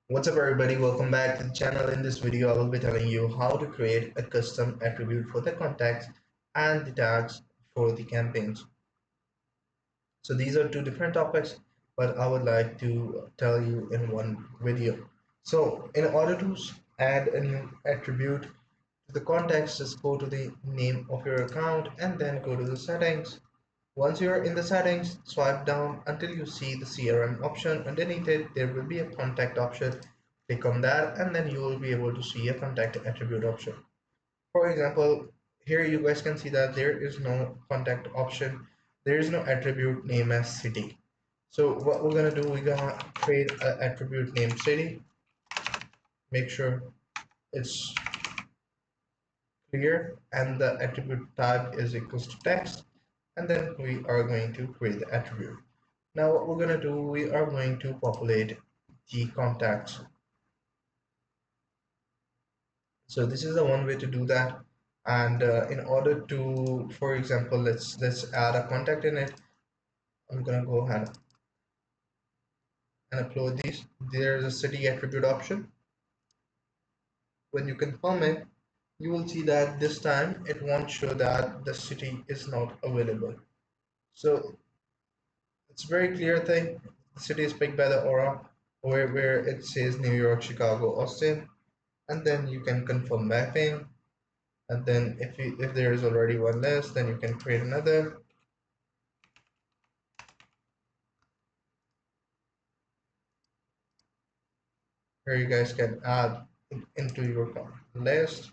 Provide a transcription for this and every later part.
What's up everybody, welcome back to the channel. In this video I will be telling you how to create a custom attribute for the contacts and the tags for the campaigns. So these are two different topics, but I would like to tell you in one video. So in order to add a new attribute to the contacts, just go to the name of your account and then go to the settings. Once you're in the settings, swipe down until you see the CRM option. Underneath it, there will be a contact option. Click on that and then you will be able to see a contact attribute option. For example, here you guys can see that there is no contact option. There is no attribute name as city. So what we're gonna do, we're gonna create an attribute named city. Make sure it's clear and the attribute type is equals to text, and then we are going to create the attribute. Now what we're going to do, we are going to populate the contacts. So this is the one way to do that. And in order to, for example, let's add a contact in it. I'm going to go ahead and upload these. There's a city attribute option. When you confirm it, you will see that this time it won't show that the city is not available. So it's a very clear thing. The city is picked by the aura where it says New York, Chicago, Austin, and then you can confirm mapping. And then if there is already one list, then you can create another. Here you guys can add into your list,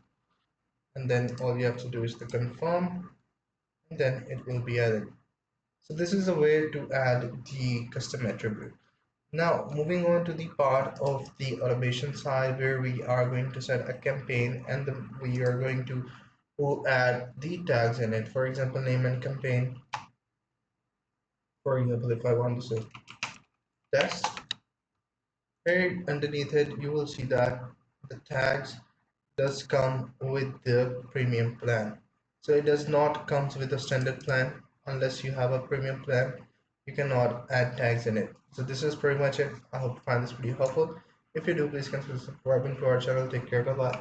and then all you have to do is to confirm, and then it will be added. So this is a way to add the custom attribute. Now, moving on to the part of the automation side where we are going to set a campaign and we are going to add the tags in it. For example, name and campaign. For example, if I want to say test, right underneath it, you will see that the tags does come with the premium plan. So it does not comes with a standard plan. Unless you have a premium plan, you cannot add tags in it. So this is pretty much it. I hope you find this video helpful. If you do, please consider subscribing to our channel. Take care. Bye bye.